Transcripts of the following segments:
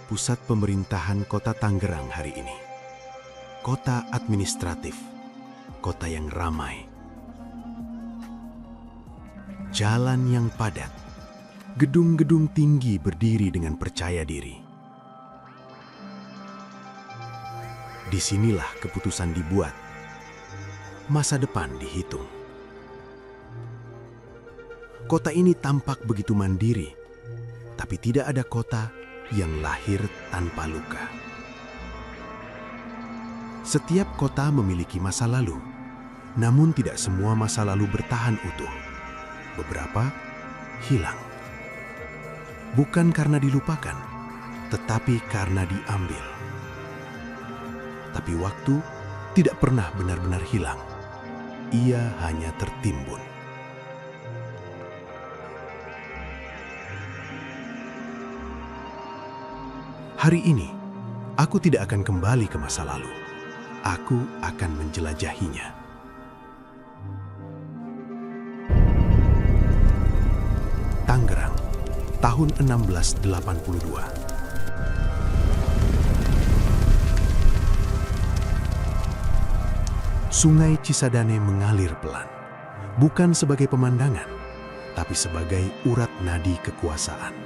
pusat pemerintahan kota Tangerang hari ini. Kota administratif, kota yang ramai. Jalan yang padat, gedung-gedung tinggi berdiri dengan percaya diri. Disinilah keputusan dibuat, masa depan dihitung. Kota ini tampak begitu mandiri, tapi tidak ada kota yang lahir tanpa luka. Setiap kota memiliki masa lalu, namun tidak semua masa lalu bertahan utuh. Beberapa hilang. Bukan karena dilupakan, tetapi karena diambil. Tapi waktu tidak pernah benar-benar hilang. Ia hanya tertimbun. Hari ini, aku tidak akan kembali ke masa lalu. Aku akan menjelajahinya. Tangerang, tahun 1682. Sungai Cisadane mengalir pelan, bukan sebagai pemandangan, tapi sebagai urat nadi kekuasaan.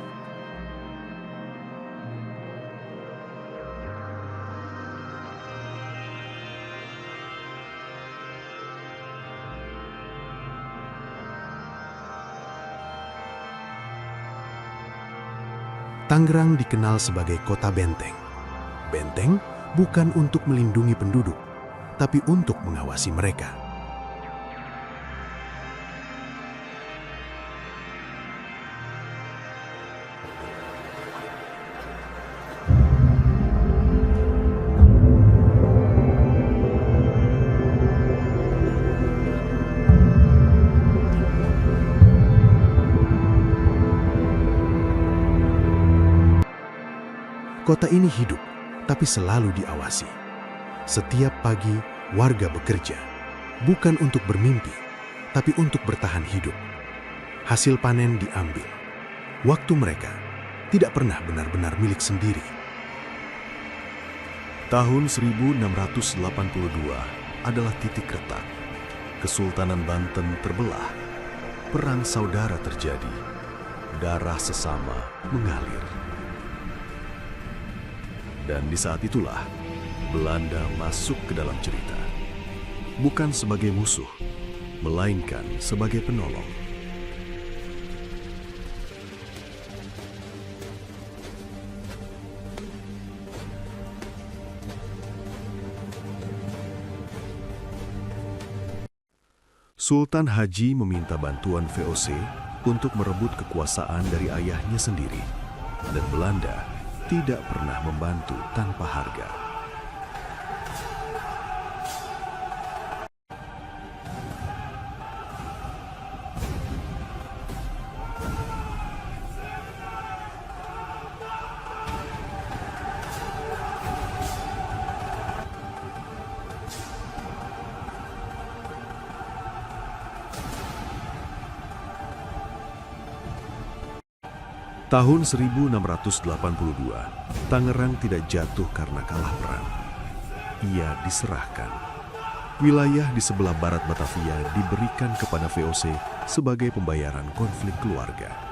Tangerang dikenal sebagai kota benteng. Benteng bukan untuk melindungi penduduk, tapi untuk mengawasi mereka. Kota ini hidup, tapi selalu diawasi. Setiap pagi, warga bekerja, bukan untuk bermimpi, tapi untuk bertahan hidup. Hasil panen diambil. Waktu mereka tidak pernah benar-benar milik sendiri. Tahun 1682 adalah titik retak. Kesultanan Banten terbelah. Perang saudara terjadi. Darah sesama mengalir. Dan di saat itulah, Belanda masuk ke dalam cerita. Bukan sebagai musuh, melainkan sebagai penolong. Sultan Haji meminta bantuan VOC untuk merebut kekuasaan dari ayahnya sendiri. Dan Belanda tidak pernah membantu tanpa harga. Tahun 1682, Tangerang tidak jatuh karena kalah perang. Ia diserahkan. Wilayah di sebelah barat Batavia diberikan kepada VOC sebagai pembayaran konflik keluarga.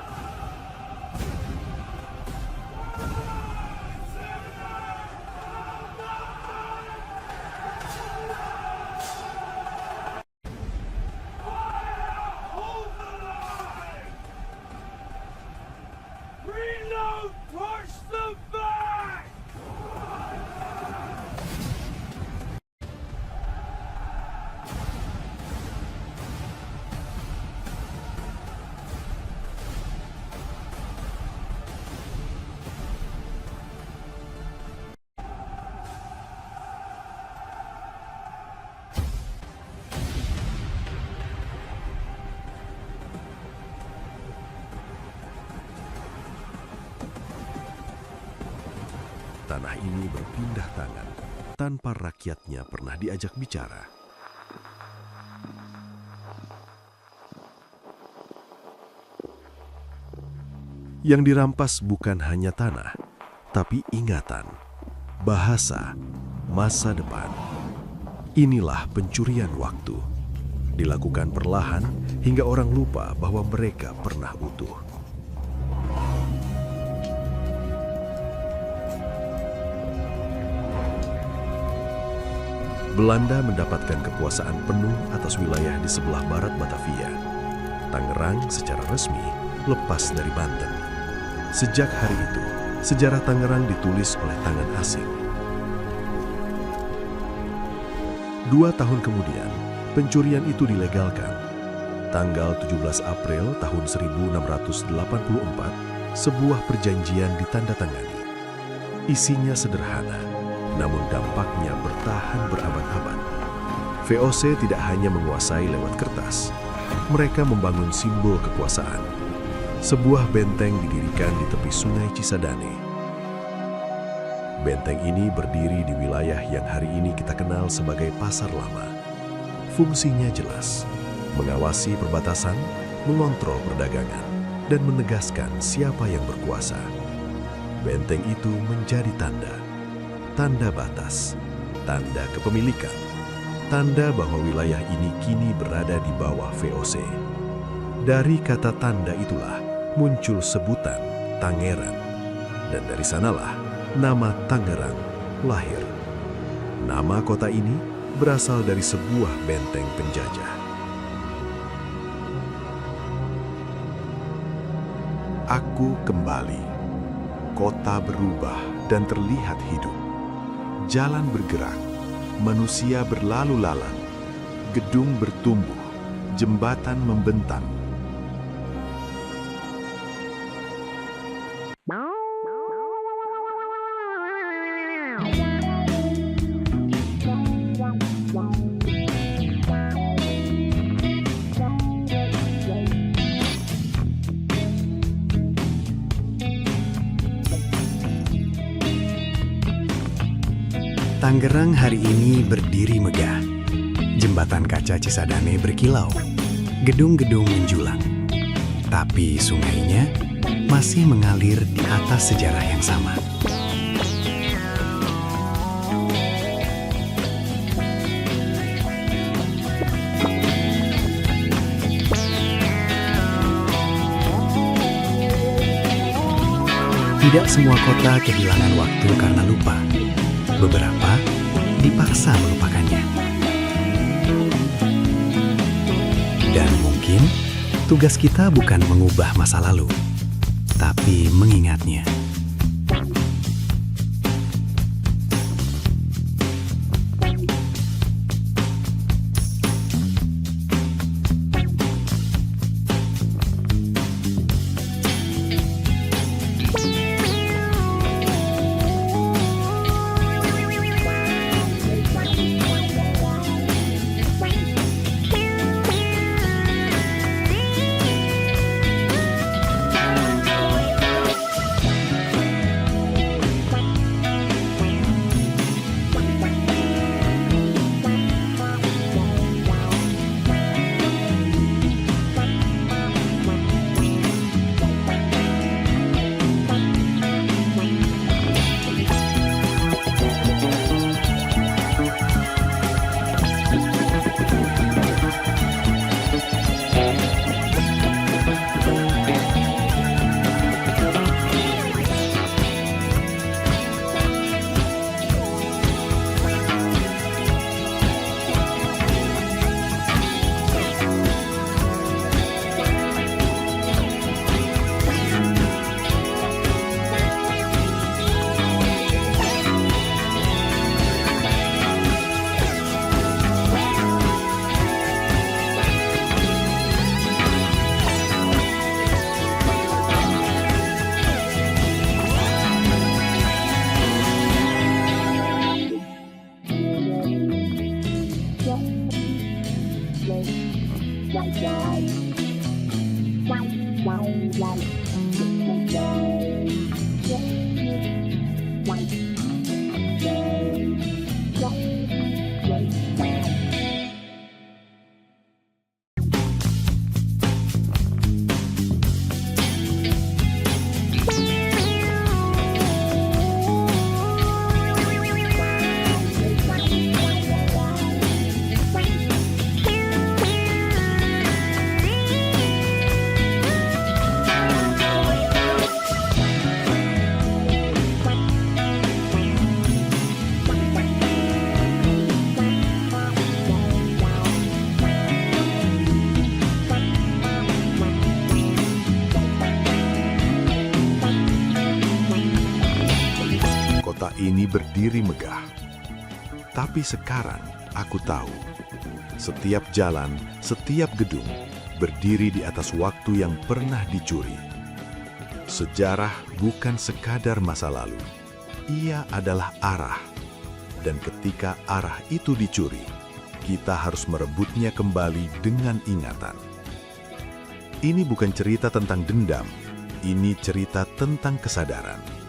Tanah ini berpindah tangan tanpa rakyatnya pernah diajak bicara. Yang dirampas bukan hanya tanah, tapi ingatan, bahasa, masa depan. Inilah pencurian waktu. Dilakukan perlahan hingga orang lupa bahwa mereka pernah utuh. Belanda mendapatkan kekuasaan penuh atas wilayah di sebelah barat Batavia. Tangerang secara resmi lepas dari Banten. Sejak hari itu, sejarah Tangerang ditulis oleh tangan asing. 2 tahun kemudian, pencurian itu dilegalkan. Tanggal 17 April tahun 1684, sebuah perjanjian ditandatangani. Isinya sederhana, namun dampaknya bertahan berabad-abad. VOC tidak hanya menguasai lewat kertas, mereka membangun simbol kekuasaan. Sebuah benteng didirikan di tepi sungai Cisadane. Benteng ini berdiri di wilayah yang hari ini kita kenal sebagai Pasar Lama. Fungsinya jelas, mengawasi perbatasan, mengontrol perdagangan, dan menegaskan siapa yang berkuasa. Benteng itu menjadi tanda batas, tanda kepemilikan, tanda bahwa wilayah ini kini berada di bawah VOC. Dari kata tanda itulah muncul sebutan Tangerang, dan dari sanalah nama Tangerang lahir. Nama kota ini berasal dari sebuah benteng penjajah. Aku kembali. Kota berubah dan terlihat hidup. Jalan bergerak, manusia berlalu lalang, gedung bertumbuh, jembatan membentang. Tangerang hari ini berdiri megah. Jembatan kaca Cisadane berkilau, gedung-gedung menjulang. Tapi sungainya masih mengalir di atas sejarah yang sama. Tidak semua kota kehilangan waktu karena lupa. Beberapa dipaksa melupakannya. Dan mungkin tugas kita bukan mengubah masa lalu, tapi mengingatnya. berdiri megah. Tapi sekarang aku tahu, setiap jalan, setiap gedung berdiri di atas waktu yang pernah dicuri. Sejarah bukan sekadar masa lalu, ia adalah arah. Dan ketika arah itu dicuri, kita harus merebutnya kembali dengan ingatan. Ini bukan cerita tentang dendam, ini cerita tentang kesadaran.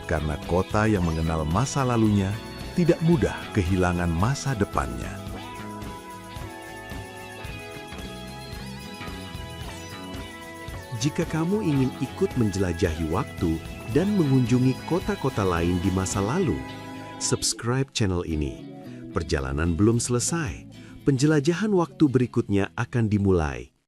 Karena kota yang mengenal masa lalunya tidak mudah kehilangan masa depannya. Jika kamu ingin ikut menjelajahi waktu dan mengunjungi kota-kota lain di masa lalu, subscribe channel ini. Perjalanan belum selesai, penjelajahan waktu berikutnya akan dimulai.